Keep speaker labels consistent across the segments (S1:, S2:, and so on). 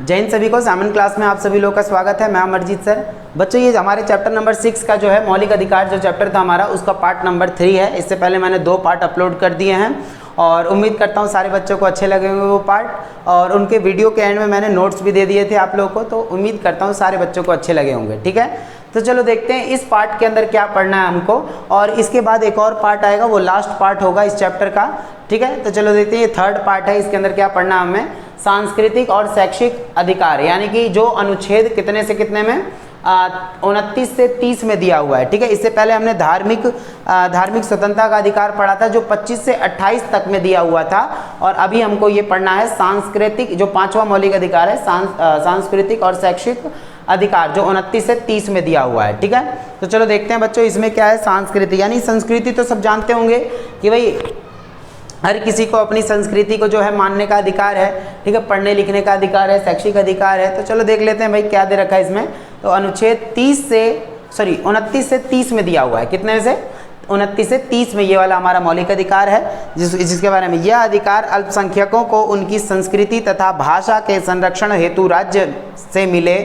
S1: जय हिंद सभी को। सामान्य क्लास में आप सभी लोगों का स्वागत है। मैं अमरजीत सर। बच्चों ये हमारे चैप्टर नंबर 6 का जो है मौलिक अधिकार जो चैप्टर था हमारा, उसका पार्ट नंबर 3 है। इससे पहले मैंने 2 पार्ट अपलोड कर दिए हैं और उम्मीद करता हूँ सारे बच्चों को अच्छे लगे होंगे वो पार्ट। और उनके वीडियो के एंड में मैंने नोट्स भी दे दिए थे आप लोगों को, तो उम्मीद करता हूँ सारे बच्चों को अच्छे लगे होंगे। ठीक है, तो चलो देखते हैं इस पार्ट के अंदर क्या पढ़ना है हमको, और इसके बाद एक और पार्ट आएगा, वो लास्ट पार्ट होगा इस चैप्टर का। ठीक है, तो चलो देखते हैं ये 3rd पार्ट है, इसके अंदर क्या पढ़ना है हमें। सांस्कृतिक और शैक्षिक अधिकार, यानी कि जो अनुच्छेद कितने से कितने में 29 से 30 में दिया हुआ है। ठीक है, इससे पहले हमने धार्मिक स्वतंत्रता का अधिकार पढ़ा था जो 25 से 28 तक में दिया हुआ था, और अभी हमको ये पढ़ना है सांस्कृतिक, जो 5वां मौलिक अधिकार है, सांस्कृतिक और शैक्षिक अधिकार जो 29 से 30 में दिया हुआ है। ठीक है, तो चलो देखते हैं बच्चों इसमें क्या है। संस्कृति यानी संस्कृति तो सब जानते होंगे कि भाई हर किसी को अपनी संस्कृति को जो है मानने का अधिकार है। ठीक है, पढ़ने लिखने का अधिकार है, शैक्षिक अधिकार है। तो चलो देख लेते हैं भाई क्या दे रखा है इसमें। तो अनुच्छेद 29 से 30 में दिया हुआ है। कितने में से? 29 से 30 में ये वाला हमारा मौलिक अधिकार है, जिसके बारे में यह अधिकार अल्पसंख्यकों को उनकी संस्कृति तथा भाषा के संरक्षण हेतु राज्य से मिले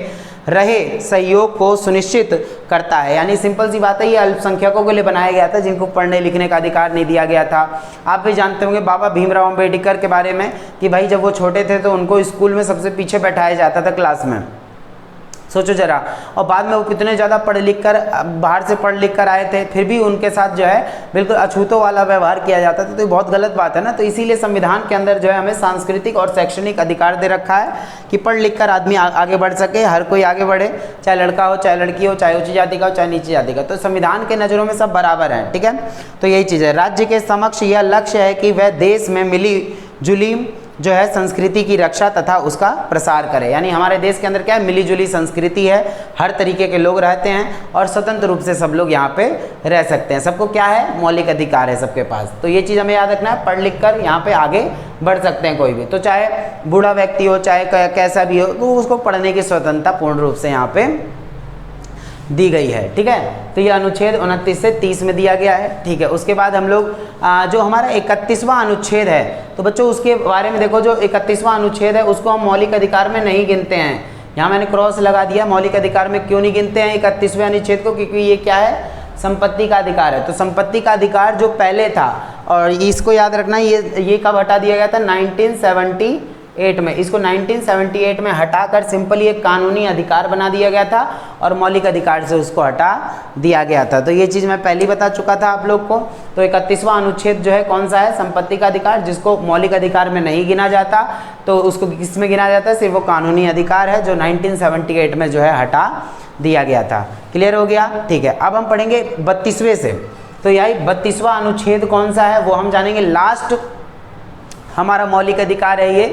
S1: रहे सहयोग को सुनिश्चित करता है। यानी सिंपल सी बात है, ये अल्पसंख्यकों के लिए बनाया गया था जिनको पढ़ने लिखने का अधिकार नहीं दिया गया था। आप भी जानते होंगे बाबा भीमराव अम्बेडकर के बारे में कि भाई जब वो छोटे थे तो उनको स्कूल में सबसे पीछे बैठाया जाता था क्लास में, सोचो जरा। और बाद में वो कितने ज़्यादा पढ़ लिख कर बाहर से पढ़ लिख कर आए थे, फिर भी उनके साथ जो है बिल्कुल अछूतों वाला व्यवहार किया जाता था। तो ये बहुत गलत बात है ना। तो इसीलिए संविधान के अंदर जो है हमें सांस्कृतिक और शैक्षणिक अधिकार दे रखा है कि पढ़ लिख कर आदमी आगे बढ़ सके, हर कोई आगे बढ़े, चाहे लड़का हो चाहे लड़की हो, चाहे ऊंची जाति का हो चाहे नीची जाति का। तो संविधान के नज़रों में सब बराबर हैं। ठीक है, तो यही चीज़ है। राज्य के समक्ष यह लक्ष्य है कि वह देश में मिली जुली जो है संस्कृति की रक्षा तथा उसका प्रसार करे। यानी हमारे देश के अंदर क्या है, मिली जुली संस्कृति है, हर तरीके के लोग रहते हैं और स्वतंत्र रूप से सब लोग यहाँ पे रह सकते हैं। सबको क्या है, मौलिक अधिकार है सबके पास। तो ये चीज़ हमें याद रखना है, पढ़ लिख कर यहाँ पे आगे बढ़ सकते हैं कोई भी। तो चाहे बूढ़ा व्यक्ति हो चाहे कैसा भी हो, तो उसको पढ़ने की स्वतंत्रता पूर्ण रूप से यहाँ पे दी गई है। ठीक है, तो ये अनुच्छेद 29 से 30 में दिया गया है। ठीक है, उसके बाद हम लोग जो हमारा 31वां अनुच्छेद है, तो बच्चों उसके बारे में देखो। जो 31वां अनुच्छेद है उसको हम मौलिक अधिकार में नहीं गिनते हैं। यहाँ मैंने क्रॉस लगा दिया, मौलिक अधिकार में क्यों नहीं गिनते हैं 31वें अनुच्छेद को, क्योंकि ये क्या है, संपत्ति का अधिकार है। तो संपत्ति का अधिकार जो पहले था, और इसको याद रखना, ये कब हटा दिया गया था, 1978 में। इसको 1978 में हटाकर सिंपली एक कानूनी अधिकार बना दिया गया था और मौलिक अधिकार से उसको हटा दिया गया था। तो ये चीज़ मैं पहले ही बता चुका था आप लोग को। तो 31वां अनुच्छेद जो है कौन सा है, संपत्ति का अधिकार, जिसको मौलिक अधिकार में नहीं गिना जाता। तो उसको किस में गिना जाता है, सिर्फ वो कानूनी अधिकार है जो 1978 में जो है हटा दिया गया था। क्लियर हो गया? ठीक है, अब हम पढ़ेंगे 32वें से। तो यही 32वां अनुच्छेद कौन सा है वो हम जानेंगे। लास्ट हमारा मौलिक अधिकार है ये,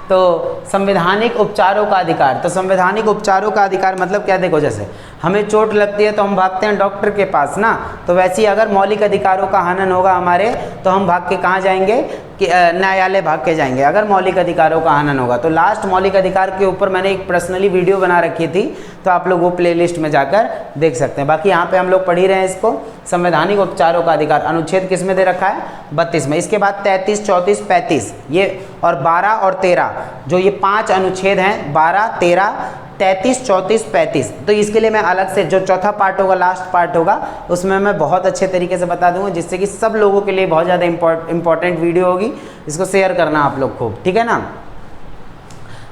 S1: तो संवैधानिक उपचारों का अधिकार। तो संवैधानिक उपचारों का अधिकार मतलब क्या, देखो जैसे हमें चोट लगती है तो हम भागते हैं डॉक्टर के पास ना, तो वैसे ही अगर मौलिक अधिकारों का हनन होगा हमारे, तो हम भाग के कहाँ जाएंगे, कि न्यायालय भाग के जाएंगे अगर मौलिक अधिकारों का हनन होगा। तो लास्ट मौलिक अधिकार के ऊपर मैंने एक पर्सनली वीडियो बना रखी थी, तो आप लोग वो प्लेलिस्ट में जाकर देख सकते हैं। बाकी यहाँ पे हम लोग पढ़ ही रहे हैं इसको। संवैधानिक उपचारों का अधिकार अनुच्छेद किस में दे रखा है, 32 में। इसके बाद 33, 34, 35 ये, और 12 और 13 जो ये 5 अनुच्छेद हैं, 12, 13, 33, 34, 35। तो इसके लिए मैं अलग से जो चौथा पार्ट होगा, लास्ट पार्ट होगा, उसमें मैं बहुत अच्छे तरीके से बता दूंगा, जिससे कि सब लोगों के लिए बहुत ज़्यादा इंपॉर्टेंट वीडियो होगी। इसको शेयर करना आप लोग खूब, ठीक है ना।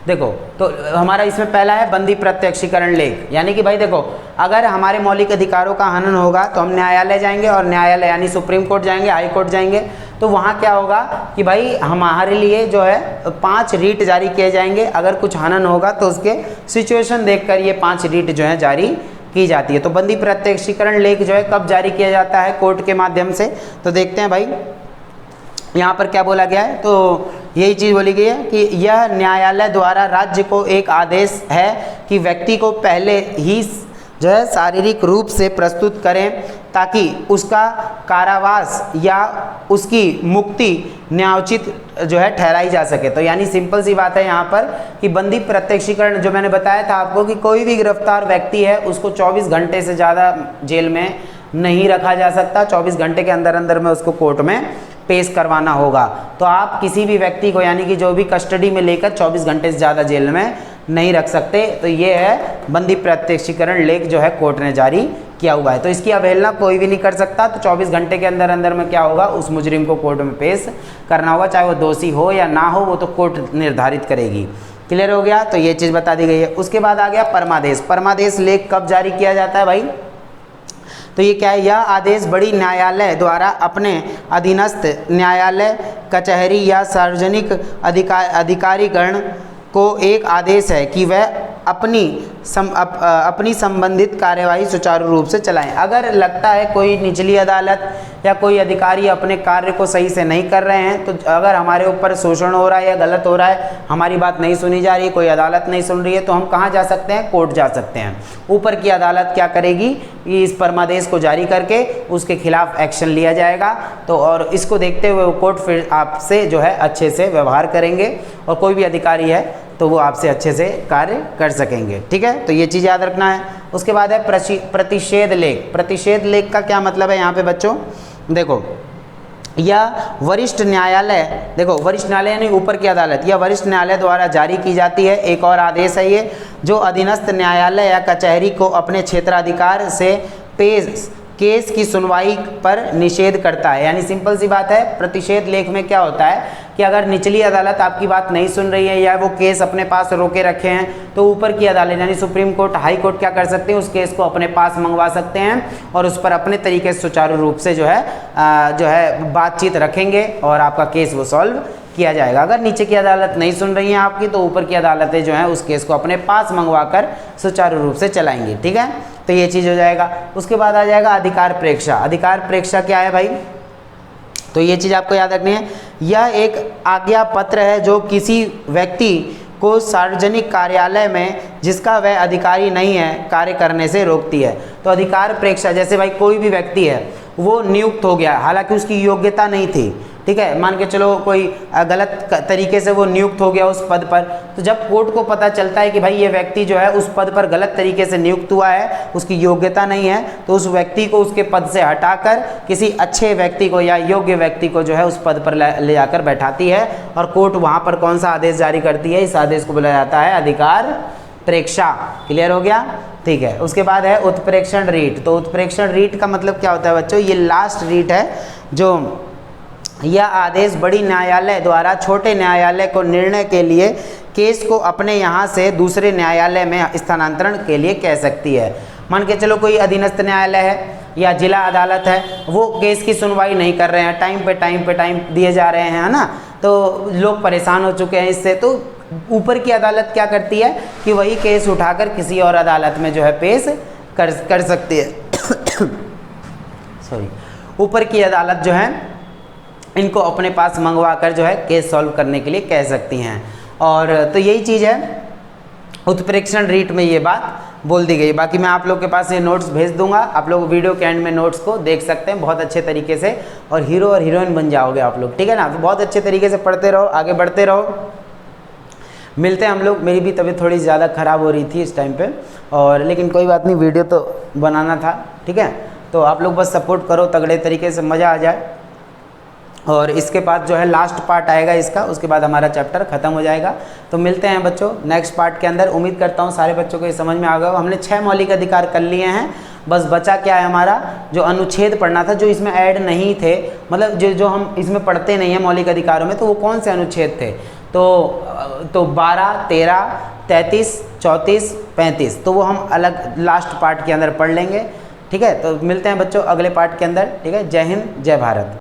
S1: देखो, तो हमारा इसमें पहला है बंदी प्रत्यक्षीकरण लेख। यानी कि भाई देखो, अगर हमारे मौलिक अधिकारों का हनन होगा तो हम न्यायालय जाएंगे, और न्यायालय यानी सुप्रीम कोर्ट जाएंगे, हाई कोर्ट जाएंगे। तो वहाँ क्या होगा कि भाई हमारे लिए जो है 5 रीट जारी किए जाएंगे। अगर कुछ हनन होगा तो उसके सिचुएशन देखकर ये 5 रीट जो है जारी की जाती है। तो बंदी प्रत्यक्षीकरण लेख जो है कब जारी किया जाता है, कोर्ट के माध्यम से। तो देखते हैं भाई यहाँ पर क्या बोला गया है। तो यही चीज़ बोली गई है कि यह न्यायालय द्वारा राज्य को एक आदेश है कि व्यक्ति को पहले ही जो है शारीरिक रूप से प्रस्तुत करें, ताकि उसका कारावास या उसकी मुक्ति न्यायोचित जो है ठहराई जा सके। तो यानी सिंपल सी बात है यहाँ पर कि बंदी प्रत्यक्षीकरण जो मैंने बताया था आपको, कि कोई भी गिरफ्तार व्यक्ति है उसको 24 घंटे से ज़्यादा जेल में नहीं रखा जा सकता। 24 घंटे के अंदर अंदर में उसको कोर्ट में पेश करवाना होगा। तो आप किसी भी व्यक्ति को यानी कि जो भी कस्टडी में लेकर 24 घंटे से ज़्यादा जेल में नहीं रख सकते। तो ये है बंदी प्रत्यक्षीकरण लेख जो है कोर्ट ने जारी किया हुआ है। तो इसकी अवहेलना कोई भी नहीं कर सकता। तो 24 घंटे के अंदर अंदर में क्या होगा, उस मुजरिम को कोर्ट में पेश करना होगा, चाहे वो दोषी हो या ना हो, वो तो कोर्ट निर्धारित करेगी। क्लियर हो गया। तो ये चीज़ बता दी गई है। उसके बाद आ गया परमादेश। परमादेश लेख कब जारी किया जाता है भाई? तो ये क्या है, यह आदेश बड़ी न्यायालय द्वारा अपने अधीनस्थ न्यायालय, कचहरी या सार्वजनिक अधिकारीगण को एक आदेश है कि वह अपनी संबंधित कार्यवाही सुचारू रूप से चलाएं। अगर लगता है कोई निचली अदालत या कोई अधिकारी अपने कार्य को सही से नहीं कर रहे हैं, तो अगर हमारे ऊपर शोषण हो रहा है या गलत हो रहा है, हमारी बात नहीं सुनी जा रही है, कोई अदालत नहीं सुन रही है, तो हम कहाँ जा सकते हैं? कोर्ट जा सकते हैं। ऊपर की अदालत क्या करेगी, इस परमादेश को जारी करके उसके खिलाफ एक्शन लिया जाएगा। तो और इसको देखते हुए वो कोर्ट फिर आपसे जो है अच्छे से व्यवहार करेंगे और कोई भी अधिकारी है तो वो आपसे अच्छे से कार्य कर सकेंगे। ठीक है, तो ये चीज़ याद रखना है। उसके बाद है प्रतिषेध लेख। प्रतिषेध लेख का क्या मतलब है यहाँ पे बच्चों? देखो, या वरिष्ठ न्यायालय, देखो वरिष्ठ न्यायालय यानी ऊपर की अदालत, या वरिष्ठ न्यायालय द्वारा जारी की जाती है एक और आदेश है ये, जो अधीनस्थ न्यायालय या कचहरी को अपने क्षेत्राधिकार से पेश केस की सुनवाई पर निषेध करता है। यानी सिंपल सी बात है, प्रतिषेध लेख में क्या होता है कि अगर निचली अदालत आपकी बात नहीं सुन रही है या वो केस अपने पास रोके रखे हैं, तो ऊपर की अदालत यानी सुप्रीम कोर्ट, हाई कोर्ट क्या कर सकते हैं, उस केस को अपने पास मंगवा सकते हैं और उस पर अपने तरीके से सुचारू रूप से जो है बातचीत रखेंगे और आपका केस वो सॉल्व किया जाएगा। अगर नीचे की अदालत नहीं सुन रही है आपकी, तो ऊपर की अदालतें जो हैं उस केस को अपने पास मंगवा कर सुचारू रूप से चलाएंगी। ठीक है, तो ये चीज़ हो जाएगा। उसके बाद आ जाएगा अधिकार प्रेक्षा। अधिकार प्रेक्षा क्या है भाई? तो ये चीज़ आपको याद रखनी है। यह एक आज्ञा पत्र है जो किसी व्यक्ति को सार्वजनिक कार्यालय में जिसका वह अधिकारी नहीं है कार्य करने से रोकती है। तो अधिकार प्रेक्षा, जैसे भाई कोई भी व्यक्ति है वो नियुक्त हो गया, हालांकि उसकी योग्यता नहीं थी, ठीक है, मान के चलो कोई गलत तरीके से वो नियुक्त हो गया उस पद पर, तो जब कोर्ट को पता चलता है कि भाई ये व्यक्ति जो है उस पद पर गलत तरीके से नियुक्त हुआ है, उसकी योग्यता नहीं है, तो उस व्यक्ति को उसके पद से हटाकर किसी अच्छे व्यक्ति को या योग्य व्यक्ति को जो है उस पद पर ले जाकर बैठाती है और कोर्ट वहाँ पर कौन सा आदेश जारी करती है? इस आदेश को बोला जाता है अधिकार प्रेक्षा। क्लियर हो गया? ठीक है। उसके बाद है उत्प्रेक्षण रीट। तो उत्प्रेक्षण रीट का मतलब क्या होता है बच्चों? ये लास्ट रीट है जो यह आदेश बड़ी न्यायालय द्वारा छोटे न्यायालय को निर्णय के लिए केस को अपने यहाँ से दूसरे न्यायालय में स्थानांतरण के लिए कह सकती है। मान के चलो कोई अधीनस्थ न्यायालय है या जिला अदालत है, वो केस की सुनवाई नहीं कर रहे हैं, टाइम पे टाइम दिए जा रहे हैं, है ना, तो लोग परेशान हो चुके हैं इससे, तो ऊपर की अदालत क्या करती है कि वही केस उठाकर किसी और अदालत में जो है पेश कर सकती है। सॉरी, ऊपर की अदालत जो है इनको अपने पास मंगवा कर जो है केस सॉल्व करने के लिए कह सकती हैं। और तो यही चीज़ है, उत्प्रेक्षण रीट में ये बात बोल दी गई। बाकी मैं आप लोग के पास ये नोट्स भेज दूंगा, आप लोग वीडियो के एंड में नोट्स को देख सकते हैं बहुत अच्छे तरीके से, और हीरो और हीरोइन बन जाओगे आप लोग, ठीक है ना। तो बहुत अच्छे तरीके से पढ़ते रहो, आगे बढ़ते रहो। मिलते हैं हम लोग। मेरी भी तबीयत थोड़ी ज़्यादा ख़राब हो रही थी इस टाइम पे, और लेकिन कोई बात नहीं, वीडियो तो बनाना था, ठीक है। तो आप लोग बस सपोर्ट करो तगड़े तरीके से, मज़ा आ जाए। और इसके बाद जो है लास्ट पार्ट आएगा इसका, उसके बाद हमारा चैप्टर ख़त्म हो जाएगा। तो मिलते हैं बच्चों नेक्स्ट पार्ट के अंदर। उम्मीद करता हूँ सारे बच्चों को ये समझ में आ गया। हमने 6 मौलिक अधिकार कर लिए हैं, बस बचा क्या है हमारा, जो अनुच्छेद पढ़ना था, जो इसमें ऐड नहीं थे, मतलब जो हम इसमें पढ़ते नहीं हैं मौलिक अधिकारों में, तो वो कौन से अनुच्छेद थे? तो 12, 13, 33, 34, 35, तो वो हम अलग लास्ट पार्ट के अंदर पढ़ लेंगे, ठीक है। तो मिलते हैं बच्चों अगले पार्ट के अंदर, ठीक है। जय हिंद, जय भारत।